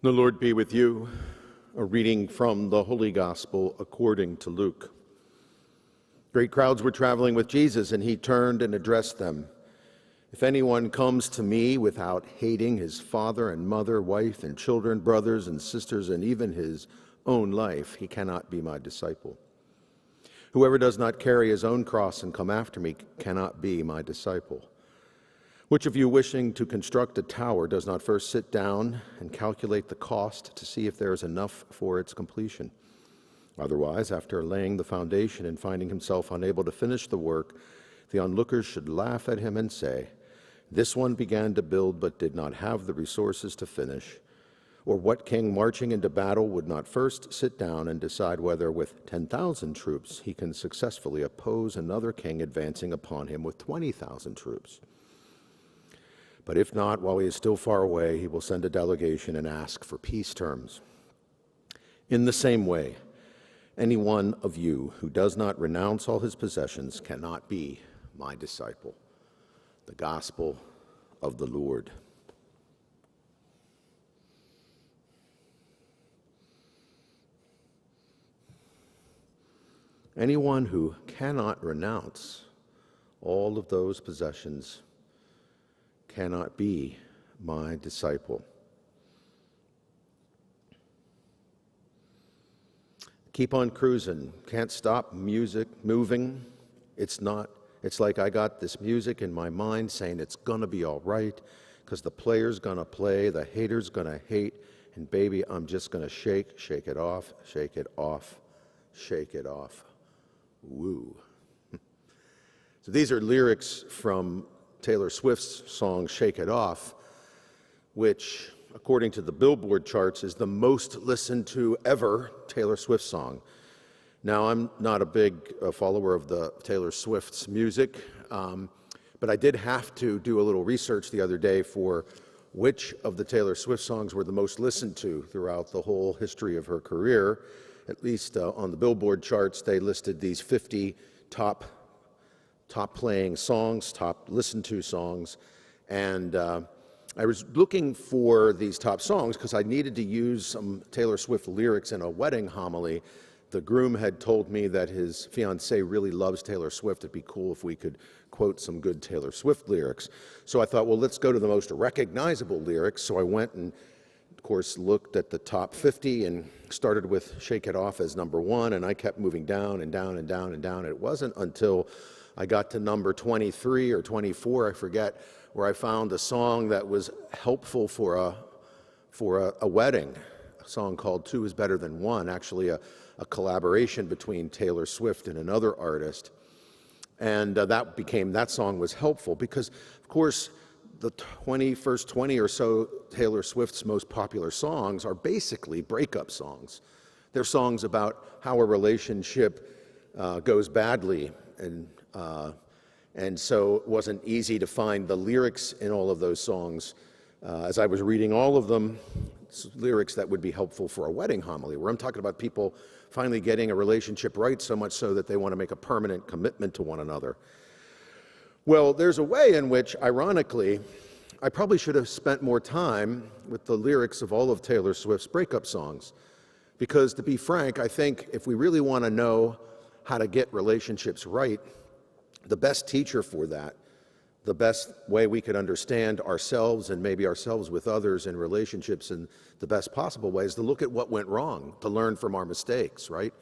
The Lord be with you. A reading from the Holy Gospel according to Luke. Great crowds were traveling with Jesus, and he turned and addressed them. If anyone comes to me without hating his father and mother, wife and children, brothers and sisters, and even his own life, he cannot be my disciple. Whoever does not carry his own cross and come after me cannot be my disciple. Which of you wishing to construct a tower does not first sit down and calculate the cost to see if there is enough for its completion? Otherwise, after laying the foundation and finding himself unable to finish the work, the onlookers should laugh at him and say, "This one began to build but did not have the resources to finish." Or what king marching into battle would not first sit down and decide whether with 10,000 troops he can successfully oppose another king advancing upon him with 20,000 troops? But if not, while he is still far away, he will send a delegation and ask for peace terms. In the same way, any one of you who does not renounce all his possessions cannot be my disciple. The Gospel of the Lord. Anyone who cannot renounce all of those possessions cannot be my disciple. Keep on cruising. Can't stop music moving. It's like I got this music in my mind saying it's gonna be all right because the player's gonna play, the hater's gonna hate, and baby, I'm just gonna shake it off, shake it off, shake it off. Woo. So these are lyrics from Taylor Swift's song, Shake It Off, which, according to the Billboard charts, is the most listened to ever Taylor Swift song. Now, I'm not a big follower of the Taylor Swift's music, but I did have to do a little research the other day for which of the Taylor Swift songs were the most listened to throughout the whole history of her career. At least on the Billboard charts, they listed these 50 top playing songs, top listened to songs, and I was looking for these top songs because I needed to use some Taylor Swift lyrics in a wedding homily. The groom had told me that his fiancée really loves Taylor Swift. It'd be cool if we could quote some good Taylor Swift lyrics. So I thought, well, let's go to the most recognizable lyrics. So I went and, of course, looked at the top 50 and started with Shake It Off as number one, and I kept moving down and down and down and down. It wasn't until I got to number 23 or 24, I forget, where I found a song that was helpful for a wedding, a song called Two is Better Than One, actually a collaboration between Taylor Swift and another artist. And that song was helpful because, of course, the first 20 or so Taylor Swift's most popular songs are basically breakup songs. They're songs about how a relationship goes badly, and so it wasn't easy to find the lyrics in all of those songs. As I was reading all of them, lyrics that would be helpful for a wedding homily, where I'm talking about people finally getting a relationship right, so much so that they want to make a permanent commitment to one another. Well, there's a way in which, ironically, I probably should have spent more time with the lyrics of all of Taylor Swift's breakup songs. Because to be frank, I think if we really want to know how to get relationships right, the best teacher for that, the best way we could understand ourselves and maybe ourselves with others in relationships in the best possible way is to look at what went wrong, to learn from our mistakes, right?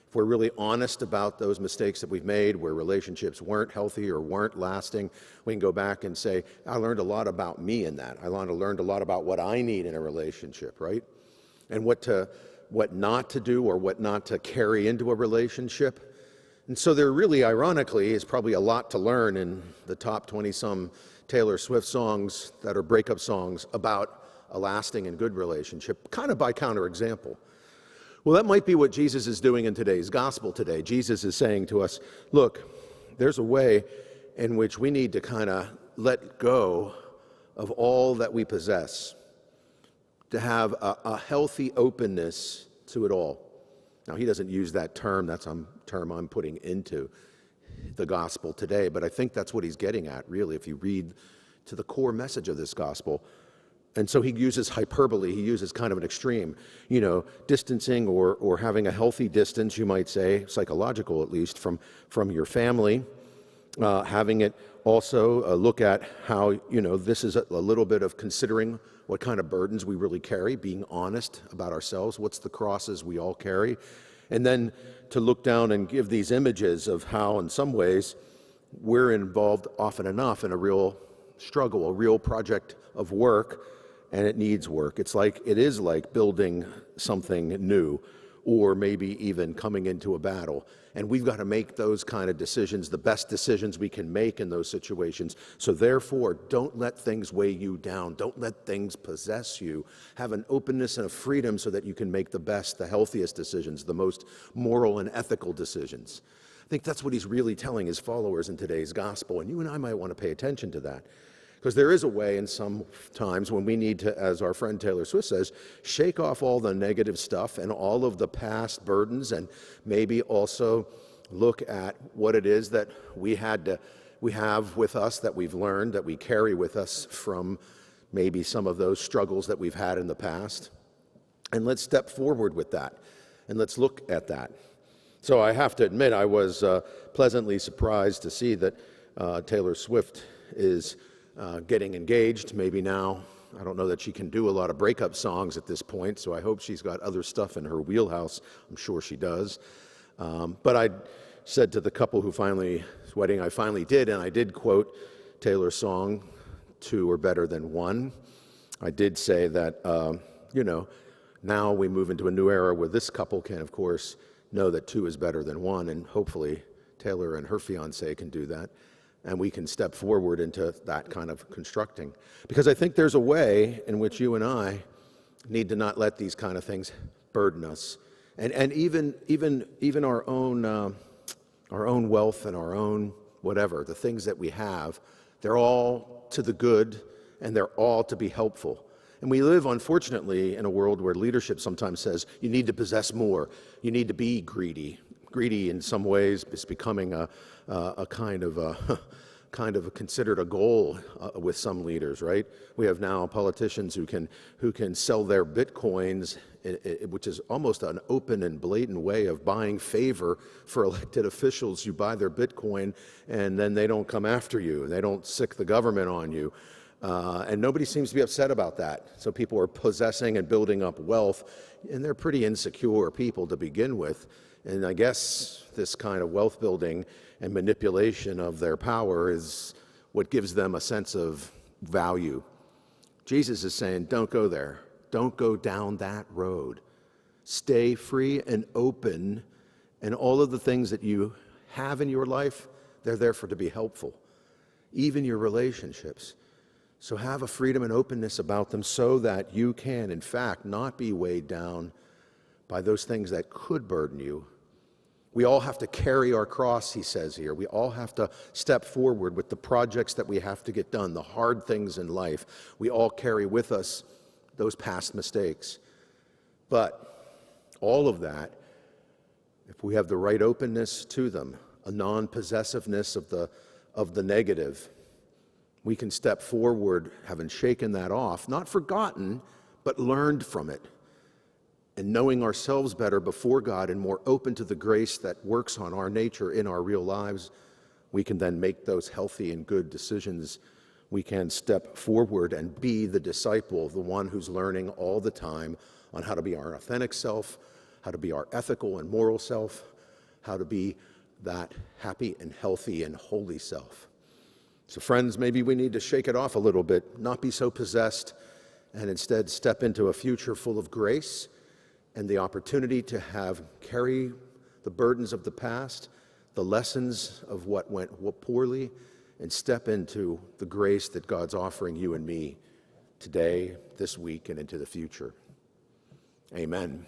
If we're really honest about those mistakes that we've made where relationships weren't healthy or weren't lasting, we can go back and say, I learned a lot about me in that. I learned a lot about what I need in a relationship, right? And what not to do or what not to carry into a relationship. And so there really, ironically, is probably a lot to learn in the top 20-some Taylor Swift songs that are breakup songs about a lasting and good relationship, kind of by counterexample. Well, that might be what Jesus is doing in today's gospel today. Jesus is saying to us, look, there's a way in which we need to kind of let go of all that we possess, to have a healthy openness to it all. Now, he doesn't use that term. That's a term I'm putting into the gospel today, but I think that's what he's getting at, really, if you read to the core message of this gospel. And so he uses hyperbole, he uses kind of an extreme, distancing or having a healthy distance, you might say, psychological at least, from your family. Having it also look at how, this is a little bit of considering what kind of burdens we really carry, being honest about ourselves, what's the crosses we all carry. And then to look down and give these images of how, in some ways, we're involved often enough in a real struggle, a real project of work, and it needs work. It is like building something new, or maybe even coming into a battle. And we've got to make those kind of decisions, the best decisions we can make in those situations. So therefore, don't let things weigh you down. Don't let things possess you. Have an openness and a freedom so that you can make the best, the healthiest decisions, the most moral and ethical decisions. I think that's what he's really telling his followers in today's gospel. And you and I might want to pay attention to that. Because there is a way in some times when we need to, as our friend Taylor Swift says, shake off all the negative stuff and all of the past burdens, and maybe also look at what it is that we have with us, that we've learned, that we carry with us from maybe some of those struggles that we've had in the past. And let's step forward with that, and let's look at that. So I have to admit, I was pleasantly surprised to see that Taylor Swift is getting engaged. Maybe now, I don't know that she can do a lot of breakup songs at this point, so I hope she's got other stuff in her wheelhouse. I'm sure she does. But I said to the couple whose wedding I finally did, and I did quote Taylor's song, "Two are better than one." I did say that, now we move into a new era where this couple can, of course, know that two is better than one, and hopefully Taylor and her fiance can do that. And we can step forward into that kind of constructing. Because I think there's a way in which you and I need to not let these kind of things burden us. And even our own wealth and our own whatever, the things that we have, they're all to the good and they're all to be helpful. And we live, unfortunately, in a world where leadership sometimes says, you need to possess more, you need to be greedy. Greedy in some ways is becoming a kind of considered a goal with some leaders, right? We have now politicians who can sell their bitcoins, which is almost an open and blatant way of buying favor for elected officials. You buy their bitcoin, and then they don't come after you. They don't sick the government on you. And nobody seems to be upset about that. So people are possessing and building up wealth, and they're pretty insecure people to begin with. And I guess this kind of wealth building and manipulation of their power is what gives them a sense of value. Jesus is saying, don't go there. Don't go down that road. Stay free and open, and all of the things that you have in your life, they're there to be helpful, even your relationships. So have a freedom and openness about them so that you can, in fact, not be weighed down by those things that could burden you. We all have to carry our cross, he says here. We all have to step forward with the projects that we have to get done, the hard things in life. We all carry with us those past mistakes. But all of that, if we have the right openness to them, a non-possessiveness of the negative, we can step forward having shaken that off, not forgotten, but learned from it. And knowing ourselves better before God and more open to the grace that works on our nature in our real lives, we can then make those healthy and good decisions. We can step forward and be the disciple, the one who's learning all the time on how to be our authentic self, how to be our ethical and moral self, how to be that happy and healthy and holy self. So friends, maybe we need to shake it off a little bit, not be so possessed, and instead step into a future full of grace and the opportunity to carry the burdens of the past, the lessons of what went poorly, and step into the grace that God's offering you and me today, this week, and into the future. Amen.